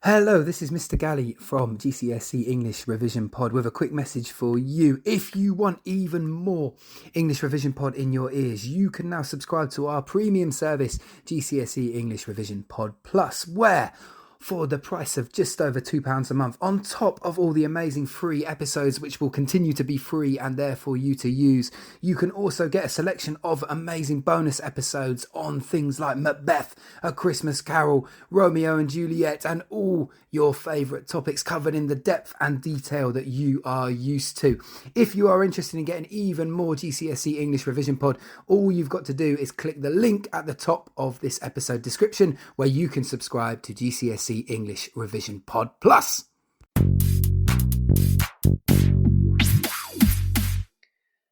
Hello, this is Mr. Galley from GCSE English Revision Pod with a quick message for you. If you want even more English Revision Pod in your ears, you can now subscribe to our premium service, GCSE English Revision Pod Plus, where for the price of just over £2 a month, on top of all the amazing free episodes which will continue to be free and there for you to use, you can also get a selection of amazing bonus episodes on things like Macbeth, A Christmas Carol, Romeo and Juliet, and all your favourite topics covered in the depth and detail that you are used to. If you are interested in getting even more GCSE English Revision Pod, all you've got to do is click the link at the top of this episode description where you can subscribe to GCSE English Revision Pod Plus.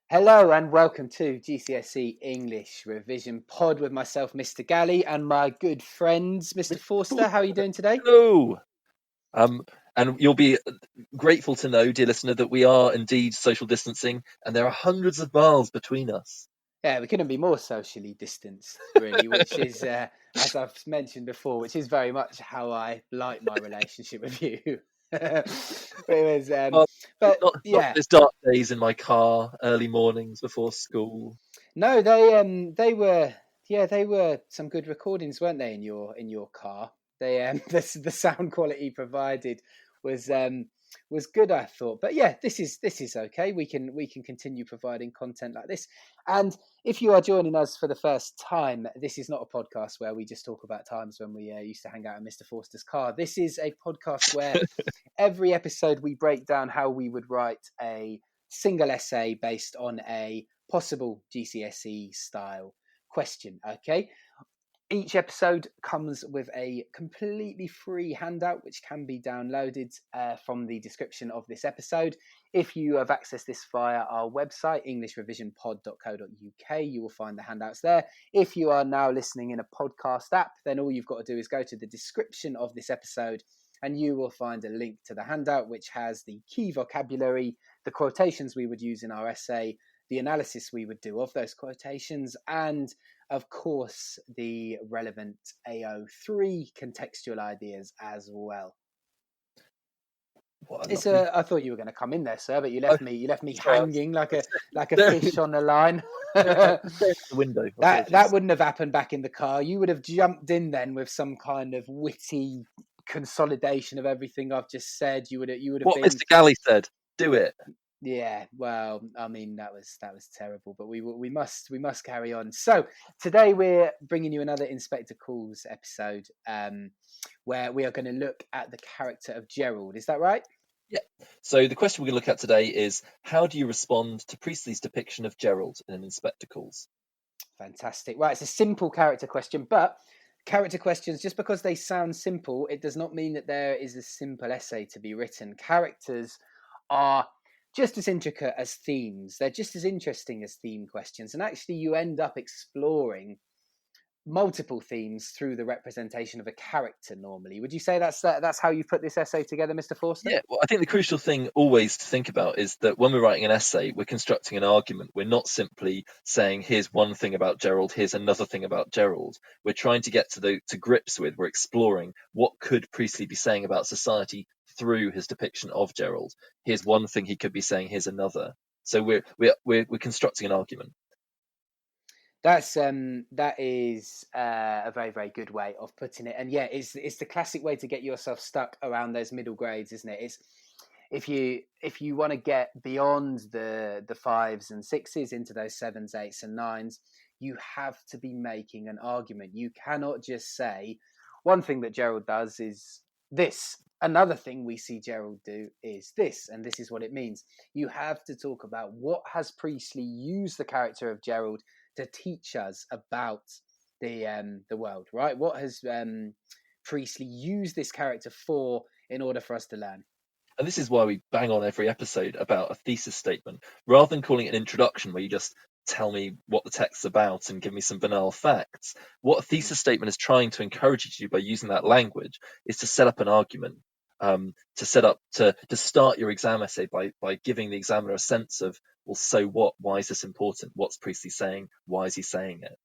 Hello and welcome to GCSE English Revision Pod with myself, Mr. Galley, and my good friends, Mr. Forster. How are you doing today? Hello. And you'll be grateful to know, dear listener, that we are indeed social distancing, and there are hundreds of miles between us. Yeah, we couldn't be more socially distanced, really, which is, as I've mentioned before, which is very much how I like my relationship with you. But it was, not those dark days in my car, early mornings before school. No, they were some good recordings, weren't they, in your car? They the sound quality provided was good, I thought. But yeah, this is okay. We can continue providing content like this. And if you are joining us for the first time, this is not a podcast where we just talk about times when we used to hang out in Mr. Forster's car. This is a podcast where every episode we break down how we would write a single essay based on a possible GCSE style question. Okay. Each episode comes with a completely free handout, which can be downloaded from the description of this episode. If you have accessed this via our website, englishrevisionpod.co.uk, you will find the handouts there. If you are now listening in a podcast app, then all you've got to do is go to the description of this episode and you will find a link to the handout, which has the key vocabulary, the quotations we would use in our essay, the analysis we would do of those quotations, and of course the relevant AO3 contextual ideas as well. I thought you were going to come in there, sir, but you left me hanging like a fish on a line. The window. That wouldn't have happened back in the car. You would have jumped in then with some kind of witty consolidation of everything I've just said. You would have what been... Mr. Galley said. Do it. Yeah, well, I mean, that was terrible, but we must carry on. So today we're bringing you another Inspector Calls episode, where we are going to look at the character of Gerald. Is that right? Yeah. So the question we're going to look at today is, how do you respond to Priestley's depiction of Gerald in an Inspector Calls? Fantastic. Right, it's a simple character question, but character questions, just because they sound simple, it does not mean that there is a simple essay to be written. Characters are just as intricate as themes. They're just as interesting as theme questions. And actually, you end up exploring multiple themes through the representation of a character normally. Would you say that's how you put this essay together, Mr. Forster? Yeah, well, I think the crucial thing always to think about is that when we're writing an essay, we're constructing an argument. We're not simply saying, here's one thing about Gerald, here's another thing about Gerald. We're trying to get to grips with, we're exploring what could Priestley be saying about society through his depiction of Gerald. Here's one thing he could be saying, here's another. So we're constructing an argument. That is a very, very good way of putting it. And yeah, it's the classic way to get yourself stuck around those middle grades, isn't it? It's if you want to get beyond the 5s and 6s into those 7s, 8s and 9s, you have to be making an argument. You cannot just say one thing that Gerald does is this. Another thing we see Gerald do is this, and this is what it means. You have to talk about what has Priestley used the character of Gerald to teach us about the world, right? What has Priestley used this character for in order for us to learn? And this is why we bang on every episode about a thesis statement, rather than calling it an introduction where you just tell me what the text's about and give me some banal facts. What a thesis statement is trying to encourage you to do by using that language is to set up an argument, to start your exam essay by giving the examiner a sense of, well, so what? Why is this important? What's Priestley saying? Why is he saying it?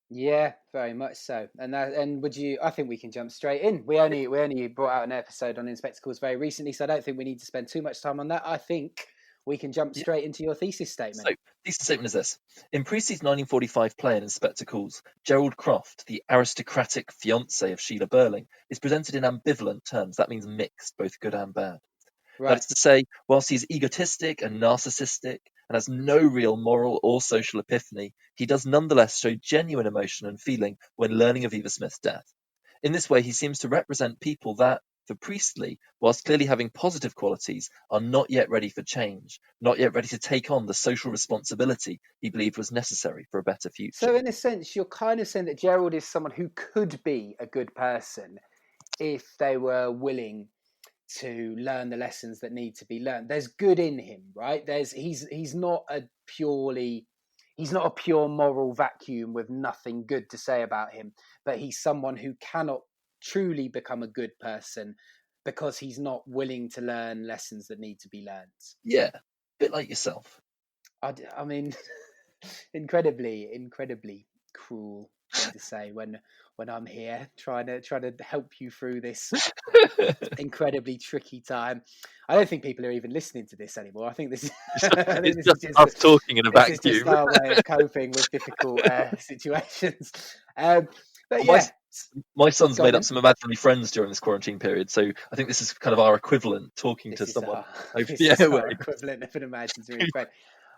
Yeah, very much so. And would you? I think we can jump straight in. We only brought out an episode on Inspectacles very recently, so I don't think we need to spend too much time on that. I think we can jump straight into your thesis So, statement. thesis statement is this. In Priestley's 1945 play In Spectacles, Gerald Croft, the aristocratic fiancé of Sheila Burling, is presented in ambivalent terms. That means mixed, both good and bad. That Right. is to say, whilst he's egotistic and narcissistic and has no real moral or social epiphany, he does nonetheless show genuine emotion and feeling when learning of Eva Smith's death. In this way, he seems to represent people that, for Priestley, whilst clearly having positive qualities, are not yet ready for change, not yet ready to take on the social responsibility he believed was necessary for a better future. So in a sense, you're kind of saying that Gerald is someone who could be a good person if they were willing to learn the lessons that need to be learned. There's good in him, right? He's not a purely he's not a pure moral vacuum with nothing good to say about him, but he's someone who cannot truly become a good person because he's not willing to learn lessons that need to be learned. Yeah, a bit like yourself. I mean, incredibly cruel thing to say when I'm here trying to help you through this incredibly tricky time. I don't think people are even listening to this anymore. I think this is I think It's just us talking in a this is just vacuum. our way of coping with difficult situations. But Well, yeah, my son's go on made up then. some imaginary friends during this quarantine period, so I think this is kind of our equivalent talking to This is someone our over this the is our airwaves. equivalent of an imaginary friend.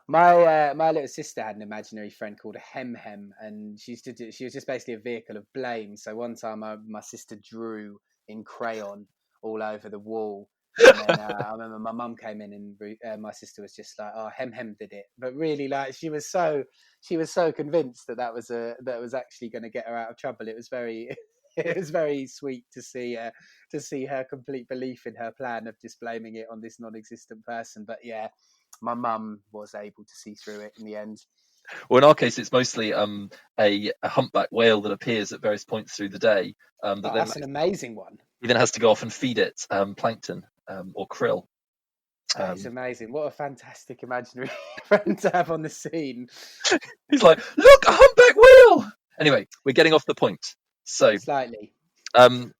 My little sister had an imaginary friend called Hem Hem, and she was just basically a vehicle of blame. So one time, my sister drew in crayon all over the wall, and then I remember my mum came in, and my sister was just like, "Oh, Hem Hem did it," but really, like she was so convinced that that was actually going to get her out of trouble. It was very it was very sweet to see her complete belief in her plan of just blaming it on this non-existent person. But yeah, my mum was able to see through it in the end. Well, in our case, it's mostly a humpback whale that appears at various points through the day. That Oh, then that's an amazing one. he then has to go off and feed it plankton or krill. That is Um, amazing. What a fantastic imaginary friend to have on the scene. he's like, "Look, a humpback whale." Anyway, we're getting off the point. So Slightly. Um,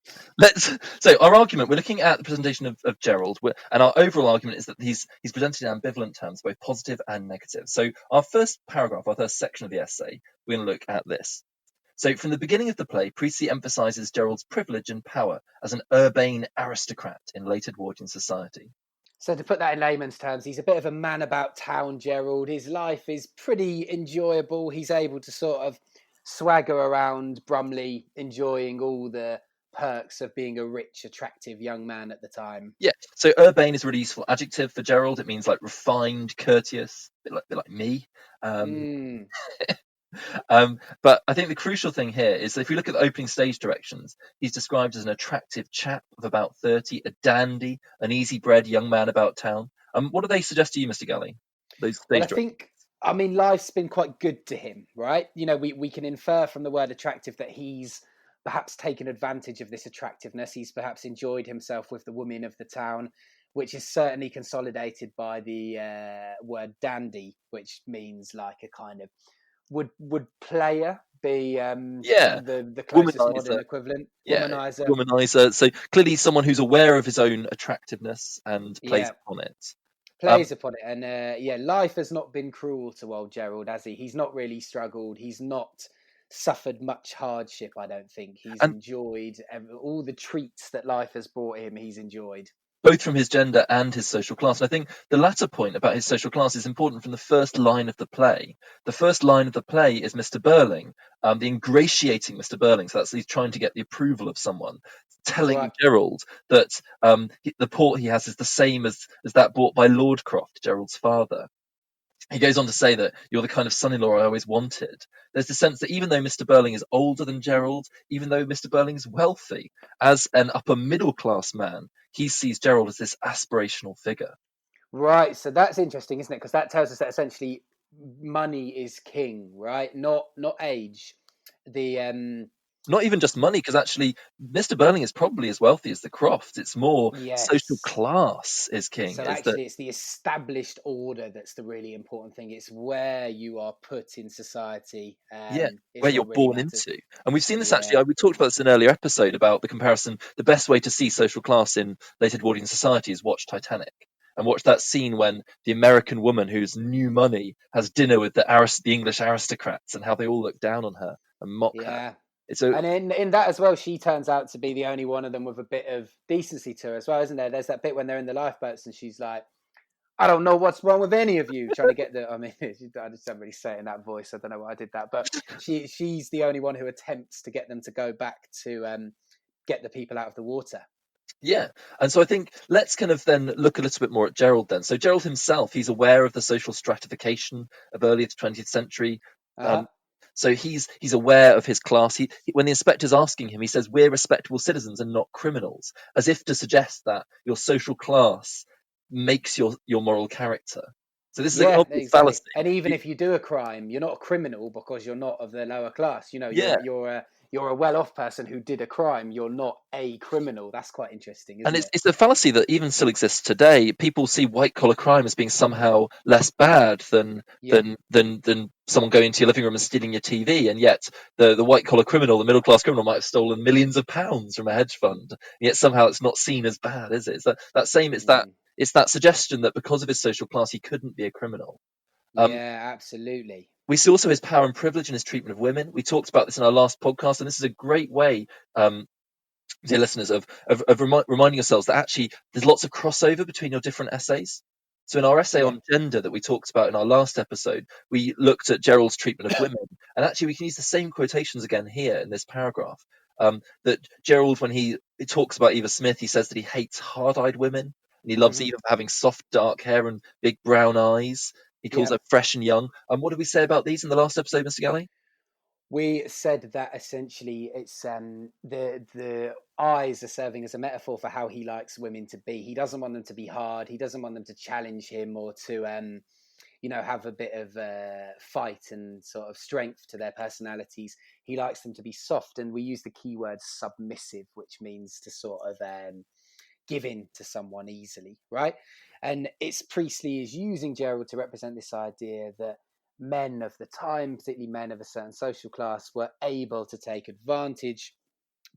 so our argument, we're looking at the presentation of Gerald, and our overall argument is that he's presented in ambivalent terms, both positive and negative. So our first paragraph, our first section of the essay, we're going to look at this. So from the beginning of the play, Priestley emphasizes Gerald's privilege and power as an urbane aristocrat in late Edwardian society. So to put that in layman's terms, he's a bit of a man about town, Gerald. His life is pretty enjoyable. He's able to sort of swagger around Brumley, enjoying all the perks of being a rich, attractive young man at the time. Yeah, so urbane is a really useful adjective for Gerald. It means like refined, courteous, bit like me. Um, Mm. But I think the crucial thing here is that if we look at the opening stage directions, he's described as an attractive chap of about 30, a dandy, an easy-bred young man about town. What do they suggest to you, Mr. Galley? Those Well, stage I directions? think, I mean, life's been quite good to him, right? You know, we can infer from the word attractive that he's perhaps taken advantage of this attractiveness. He's perhaps enjoyed himself with the women of the town, which is certainly consolidated by the word dandy, which means like a kind of would player be Yeah, the closest womanizer. modern equivalent? Yeah, Womanizer. womanizer. So clearly someone who's aware of his own attractiveness and plays Yeah. upon it. Um, Plays upon it. And yeah, life has not been cruel to old Gerald, has he? He's not really struggled. He's not suffered much hardship, I don't think. He's and enjoyed all the treats that life has brought him, he's enjoyed. both from his gender and his social class. And I think the latter point about his social class is important from the first line of the play. The first line of the play is Mr. Burling, the ingratiating Mr. Burling. So that's he's trying to get the approval of someone, telling Right. Gerald that the port he has is the same as that bought by Lord Croft, Gerald's father. He goes on to say that you're the kind of son-in-law I always wanted. There's the sense that even though Mr. Burling is older than Gerald, even though Mr. Burling is wealthy, as an upper middle class man, he sees Gerald as this aspirational figure. Right. So that's interesting, isn't it? Because that tells us that essentially money is king, right? Not age. The Not even just money, because actually Mr. Burling is probably as wealthy as the Crofts. It's more social Yes. class is king. So Is that actually, it's the established order that's the really important thing. It's where you are put in society, yeah, is where you're what really born matters. into. And we've seen this actually. Yeah, We talked about this in an earlier episode about the comparison. The best way to see social class in late Edwardian society is watch Titanic. And watch that scene when the American woman who's new money has dinner with the English aristocrats and how they all look down on her and mock her. yeah. It's a And in that as well, she turns out to be the only one of them with a bit of decency to her as well, isn't there? There's that bit when they're in the lifeboats and she's like, I don't know what's wrong with any of you. Trying to get I mean, I just don't really say it in that voice. I don't know why I did that. But she's the only one who attempts to get them to go back to get the people out of the water. Yeah. And so I think let's kind of then look a little bit more at Gerald then. So Gerald himself, he's aware of the social stratification of early 20th century. Uh-huh. Um, so he's aware of his class. When the inspector's asking him, he says, "We're respectable citizens and not criminals," as if to suggest that your social class makes your moral character. So this is an Yeah, obvious exactly. fallacy. And even You- if you do a crime, you're not a criminal because you're not of the lower class. You know, Yeah, you're a well-off person who did a crime. You're not a criminal. That's quite interesting, and isn't it's it? it's a fallacy that even still exists today. People see white collar crime as being somehow less bad than Yeah. than someone going into your living room and stealing your TV, and yet the white collar criminal, the middle class criminal, might have stolen millions of pounds from a hedge fund, and yet somehow it's not seen as bad, is it? It's that same. Mm. It's that suggestion that because of his social class, he couldn't be a criminal. Um, Yeah, absolutely. we see also his power and privilege and his treatment of women. We talked about this in our last podcast, and this is a great way. Dear listeners, reminding yourselves that actually there's lots of crossover between your different essays. So in our essay Yeah. on gender that we talked about in our last episode, we looked at Gerald's treatment of women, and actually we can use the same quotations again here in this paragraph. That Gerald, when he talks about Eva Smith, he says that he hates hard-eyed women, and he loves Hmm. Eva for having soft dark hair and big brown eyes. He calls Yeah. her fresh and young. And what did we say about these in the last episode, Mr. Galley? We said that essentially it's the eyes are serving as a metaphor for how he likes women to be. He doesn't want them to be hard. He doesn't want them to challenge him or to have a bit of fight and sort of strength to their personalities. He likes them to be soft, and we use the keyword submissive, which means to sort of give in to someone easily, right? And it's Priestley is using Gerald to represent this idea that men of the time, particularly men of a certain social class, were able to take advantage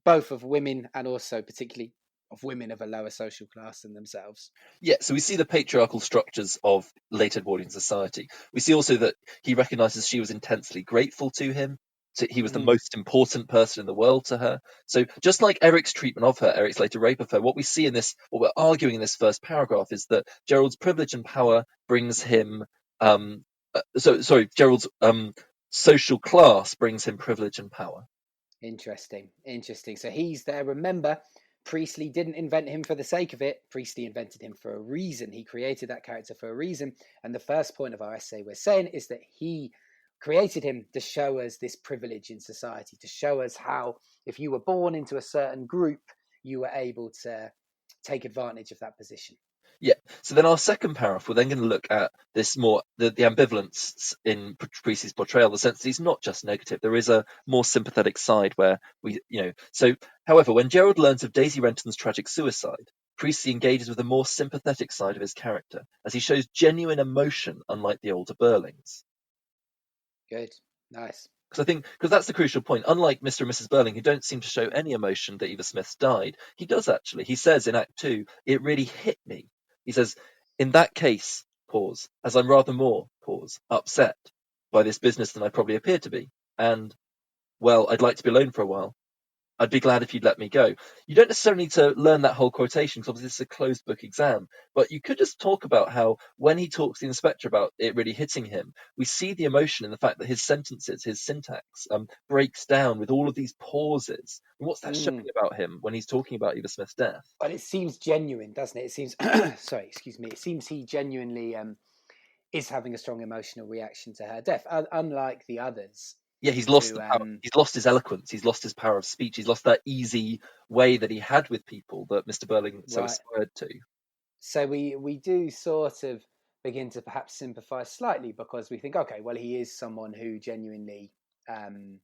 both of women and also particularly of women of a lower social class than themselves. Yeah, so we see the patriarchal structures of late Edwardian society. We see also that he recognizes she was intensely grateful to him. So he was the Mm-hmm. most important person in the world to her. So just like Eric's treatment of her, Eric's later rape of her, what we see in this, what we're arguing in this first paragraph is that Gerald's privilege and power brings him, Gerald's social class brings him privilege and power. Interesting. Interesting. So he's there. Remember, Priestley didn't invent him for the sake of it. Priestley invented him for a reason. He created that character for a reason. And the first point of our essay we're saying is that he created him to show us this privilege in society, to show us how, if you were born into a certain group, you were able to take advantage of that position. Yeah. So then our second paragraph, we're then going to look at this more the ambivalence in Priestley's portrayal, the sense that he's not just negative. There is a more sympathetic side where So, however, when Gerald learns of Daisy Renton's tragic suicide, Priestley engages with a more sympathetic side of his character, as he shows genuine emotion, unlike the older Burlings. Good. Nice. Because that's the crucial point. Unlike Mr. and Mrs. Burling, who don't seem to show any emotion that Eva Smith's died, he does actually. He says in Act Two, "It really hit me." He says, "In that case, pause, as I'm rather more, pause, upset by this business than I probably appear to be, and well, I'd like to be alone for a while. I'd be glad if you'd let me go." You don't necessarily need to learn that whole quotation because obviously this is a closed book exam, but you could just talk about how when he talks to the inspector about it really hitting him, we see the emotion in the fact that his sentences, his syntax, breaks down with all of these pauses. And what's that showing Mm. about him when he's talking about Eva Smith's death? But it seems genuine, doesn't it? It seems, sorry, excuse me. It seems he genuinely is having a strong emotional reaction to her death, unlike the others Yeah, he's lost who the power. He's lost his eloquence. He's lost his power of speech. He's lost that easy way that he had with people that Mr. Burling so right. aspired to. So we do sort of begin to perhaps sympathise slightly because we think, okay, well, he is someone who genuinely um,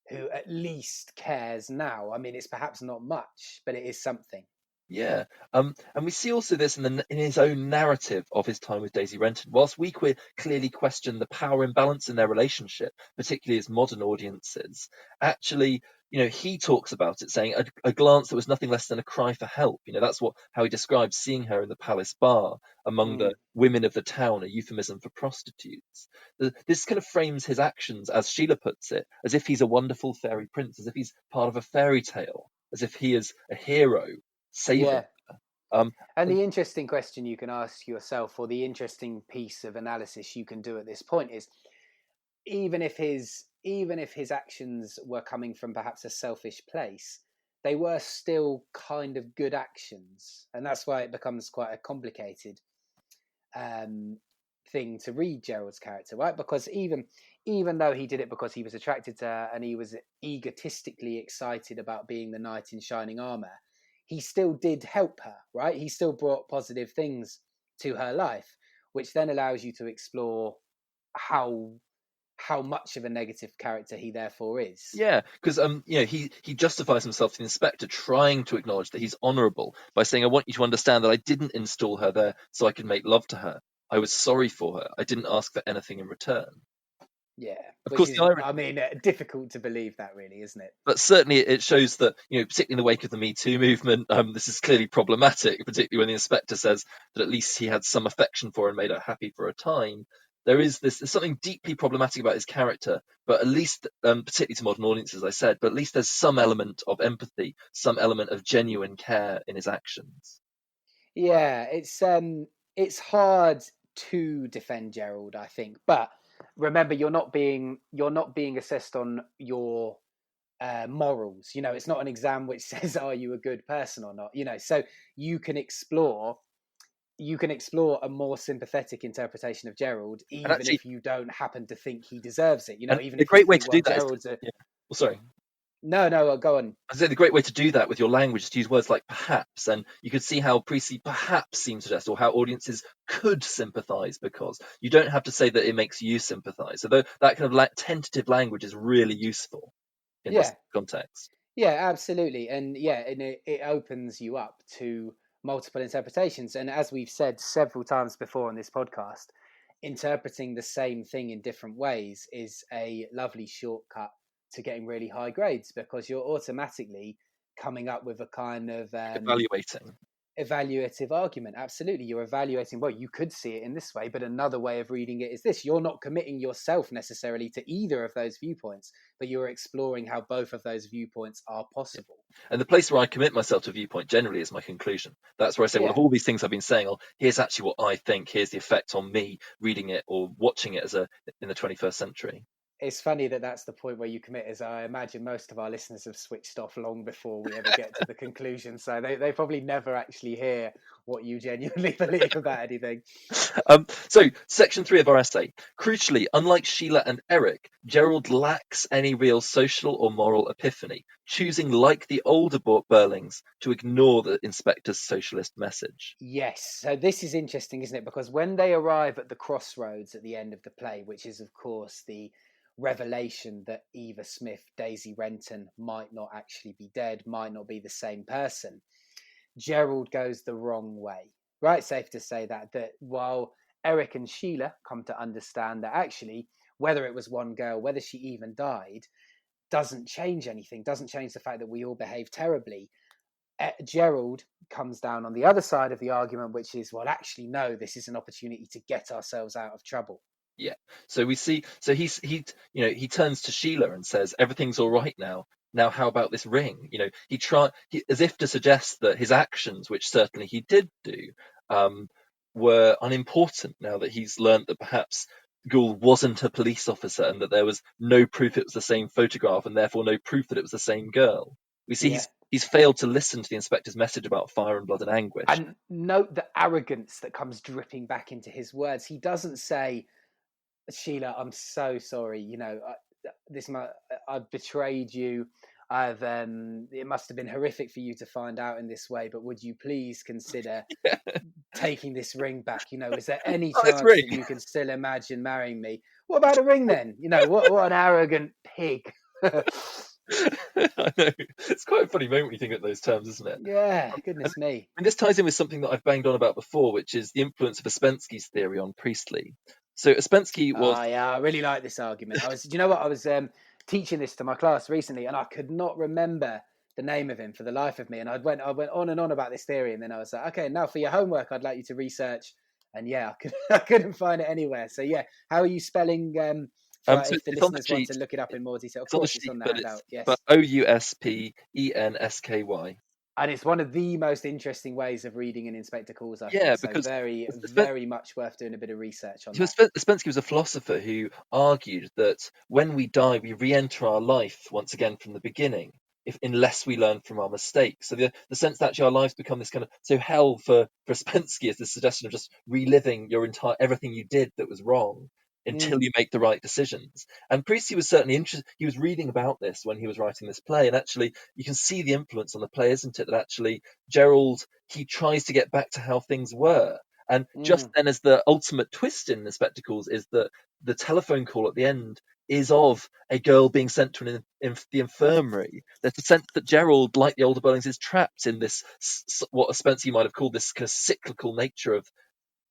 who at least cares now. I mean, it's perhaps not much, but it is something. Yeah, and we see also this in his own narrative of his time with Daisy Renton. Whilst we clearly question the power imbalance in their relationship, particularly as modern audiences, actually, he talks about it, saying a glance that was nothing less than a cry for help. That's how he describes seeing her in the palace bar among the Mm. women of the town, a euphemism for prostitutes. This kind of frames his actions, as Sheila puts it, as if he's a wonderful fairy prince, as if he's part of a fairy tale, as if he is a hero saving. Yeah. Um, And the interesting question you can ask yourself, or the interesting piece of analysis you can do at this point, is even if his actions were coming from perhaps a selfish place, they were still kind of good actions, and that's why it becomes quite a complicated um, thing to read Gerald's character, right? Because even though he did it because he was attracted to her and he was egotistically excited about being the knight in shining armor, he still did help her, right? He still brought positive things to her life, which then allows you to explore how how much of a negative character he therefore is. yeah, because he justifies himself to the inspector, trying to acknowledge that he's honourable by saying, "I want you to understand that I didn't install her there so I could make love to her. I was sorry for her. I didn't ask for anything in return." Yeah, Of which course, is, I mean, difficult to believe that, really, isn't it? but certainly it shows that, particularly in the wake of the Me Too movement, this is clearly problematic, particularly when the inspector says that at least he had some affection for her and made her happy for a time. There's something deeply problematic about his character, but at least, particularly to modern audiences, as I said, but at least there's some element of empathy, some element of genuine care in his actions. Yeah, it's hard to defend Gerald, I think, but remember, you're not being assessed on your morals. It's not an exam which says are you a good person or not. So you can explore you can explore a more sympathetic interpretation of Gerald, And even actually, if you don't happen to think he deserves it. and Even the if you great way think, to well, do that is, Gerald's a yeah. Well, sorry. no, no. Go on. I say the great way to do that with your language is to use words like perhaps, and you could see how Precy perhaps seems to suggest, or how audiences could sympathise, because you don't have to say that it makes you sympathise. So that kind of tentative language is really useful in this Yeah, context. yeah, absolutely, and it opens you up to multiple interpretations. And as we've said several times before on this podcast, interpreting the same thing in different ways is a lovely shortcut to getting really high grades, because you're automatically coming up with a kind of Evaluating. evaluative argument. Absolutely. You're evaluating, well, you could see it in this way, but another way of reading it is this. You're not committing yourself necessarily to either of those viewpoints, but you're exploring how both of those viewpoints are Yeah. possible. And the place where I commit myself to a viewpoint generally is my conclusion. That's where I say, well, of Yeah. all these things I've been saying, oh, here's actually what I think. Here's the effect on me reading it or watching it in the 21st century. It's funny that that's the point where you commit, as I imagine most of our listeners have switched off long before we ever get to the conclusion. So they probably never actually hear what you genuinely believe about anything. So, section 3 of our essay. Crucially, unlike Sheila and Eric, Gerald lacks any real social or moral epiphany, choosing, like the older Burlings, to ignore the inspector's socialist message. Yes. So this is interesting, isn't it? Because when they arrive at the crossroads at the end of the play, which is, of course, the revelation that Eva Smith, Daisy Renton, might not actually be dead, might not be the same person, Gerald goes the wrong way. Right? Safe to say that while Eric and Sheila come to understand that actually, whether it was one girl, whether she even died, doesn't change anything, doesn't change the fact that we all behave terribly. Gerald comes down on the other side of the argument, which is, well, actually, no, this is an opportunity to get ourselves out of trouble. Yeah. So we see. So he turns to Sheila and says, "Everything's all right now. Now, how about this ring?" As if to suggest that his actions, which certainly he did do, um, were unimportant now that he's learnt that perhaps Gould wasn't a police officer and that there was no proof it was the same photograph and therefore no proof that it was the same girl. We see Yeah. he's failed to listen to the inspector's message about fire and blood and anguish. And note the arrogance that comes dripping back into his words. He doesn't say, Sheila, I'm so sorry. I've betrayed you. It must have been horrific for you to find out in this way, but would you please consider taking this ring back? Is there any Oh, this chance ring. that you can still imagine marrying me? What about a ring then? What an arrogant pig. I know. It's quite a funny moment when you think of those terms, isn't it? Yeah, And, goodness me. and this ties in with something that I've banged on about before, which is the influence of Ouspensky's theory on Priestley. So Ouspensky was, Ah, yeah, I really like this argument. Do you know what? I was teaching this to my class recently, and I could not remember the name of him for the life of me. And I went on and on about this theory, and then I was like, okay, now for your homework, I'd like you to research. And yeah, I couldn't find it anywhere. So yeah, how are you spelling? For so if the it's on the listeners want sheet. to look it up in more detail, of It's on the course, it's sheet, on the but it's handout. but Yes, Ouspensky. and it's one of the most interesting ways of reading an Inspector Calls, I think. Yeah, So because very, very much worth doing a bit of research on that. Ouspensky was a philosopher who argued that when we die, we re-enter our life once again from the beginning, unless we learn from our mistakes. So the sense that actually our lives become this kind of hell for Ouspensky is the suggestion of just reliving your entire everything you did that was wrong until Mm, you make the right decisions. And Priestley was certainly interested. He was reading about this when he was writing this play, and actually you can see the influence on the play, isn't it? That actually Gerald, he tries to get back to how things were. And just mm, then, as the ultimate twist in the spectacles, is that the telephone call at the end is of a girl being sent to the infirmary. There's a sense that Gerald, like the older Burlings, is trapped in this, what Spencer might have called this kind of cyclical nature of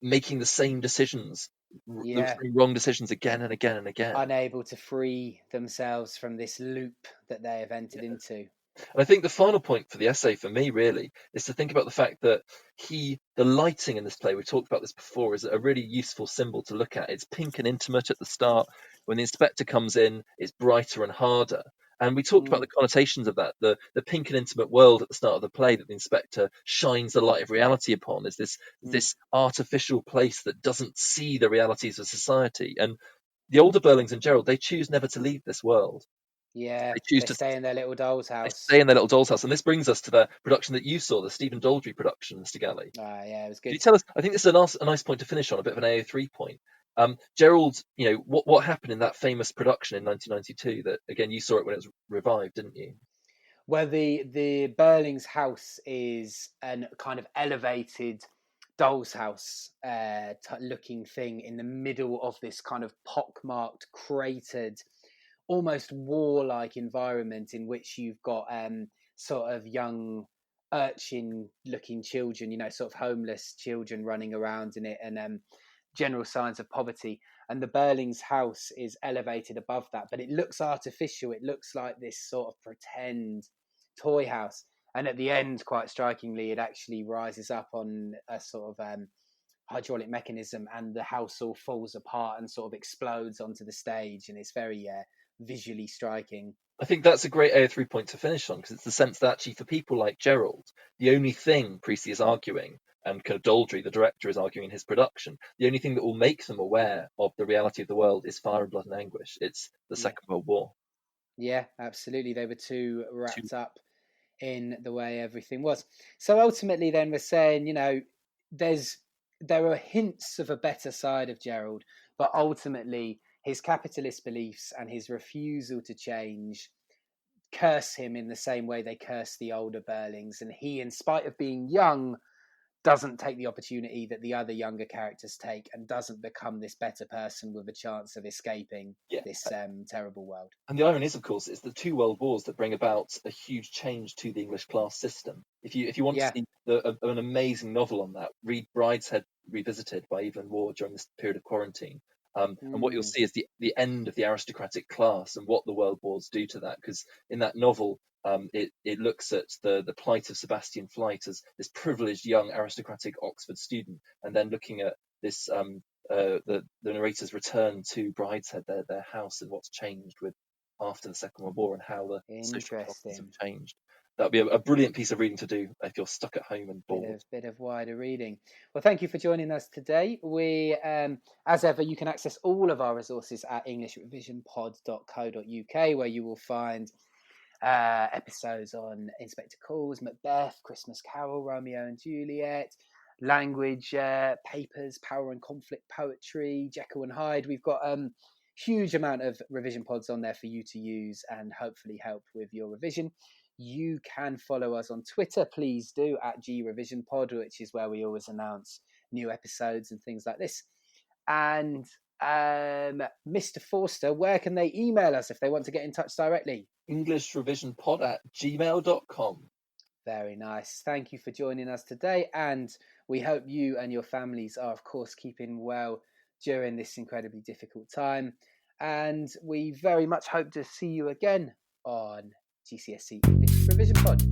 making the same decisions, the yeah. same wrong decisions again and again and again. Unable to free themselves from this loop that they have entered into. And I think the final point for the essay for me really is to think about the fact that the lighting in this play, we talked about this before, is a really useful symbol to look at. It's pink and intimate at the start. When the inspector comes in, it's brighter and harder. And we talked about the Mm, connotations of that. The pink and intimate world at the start of the play that the inspector shines the light of reality upon is mm. this artificial place that doesn't see the realities of society. And the older Burlings and Gerald, they choose never to leave this world. Yeah, They choose they to stay in their little doll's they house. stay in their little doll's house. And this brings us to the production that you saw, the Stephen Daldry production, Mr. Galley. Ah, yeah, it was Could you good. tell us? I think this is a nice point to finish on, a bit of an AO3 point. Gerald, what happened in that famous production in 1992? That again, you saw it when it was revived, didn't you? Well, the Burling's house is an kind of elevated doll's house looking thing in the middle of this kind of pockmarked, cratered, almost warlike environment in which you've got sort of young urchin looking children, sort of homeless children running around in it, and general signs of poverty. And the Burling's house is elevated above that, but it looks artificial. It looks like this sort of pretend toy house. And at the end, quite strikingly, it actually rises up on a sort of hydraulic mechanism, and the house all falls apart and sort of explodes onto the stage. And it's very visually striking. I think that's a great AO3 point to finish on because it's the sense that actually for people like Gerald, the only thing Priestley is arguing, and kind of Daldry, the director, is arguing in his production, the only thing that will make them aware of the reality of the world is fire and blood and anguish. It's the Yeah, Second World War. yeah, absolutely. They were too Two wrapped up in the way everything was. So ultimately, then we're saying, there's there are hints of a better side of Gerald, but ultimately his capitalist beliefs and his refusal to change curse him in the same way they curse the older Burlings, and he, in spite of being young, doesn't take the opportunity that the other younger characters take, and doesn't become this better person with a chance of escaping yeah. this terrible world. And the irony is, of course, it's the two world wars that bring about a huge change to the English class system. If you want to Yeah. see an amazing novel on that, read Brideshead Revisited by Evelyn Waugh during this period of quarantine. And what you'll Mm, see is the end of the aristocratic class and what the world wars do to that. Because in that novel, it looks at the plight of Sebastian Flyte as this privileged young aristocratic Oxford student, and then looking at this the narrator's return to Brideshead, their house, and what's changed with after the Second World War and how the social classes have interesting. changed. That would be a brilliant piece of reading to do if you're stuck at home and Bit bored. of bit of wider reading. Well, thank you for joining us today. We, as ever, you can access all of our resources at englishrevisionpod.co.uk, where you will find episodes on Inspector Calls, Macbeth, Christmas Carol, Romeo and Juliet, language papers, power and conflict poetry, Jekyll and Hyde. We've got huge amount of revision pods on there for you to use and hopefully help with your revision. You can follow us on Twitter, please do, at GRevisionPod, which is where we always announce new episodes and things like this. And Mr. Forster, where can they email us if they want to get in touch directly? EnglishRevisionPod@gmail.com. Very nice. Thank you for joining us today, and we hope you and your families are, of course, keeping well during this incredibly difficult time. And we very much hope to see you again on GCSE English Revision Pod.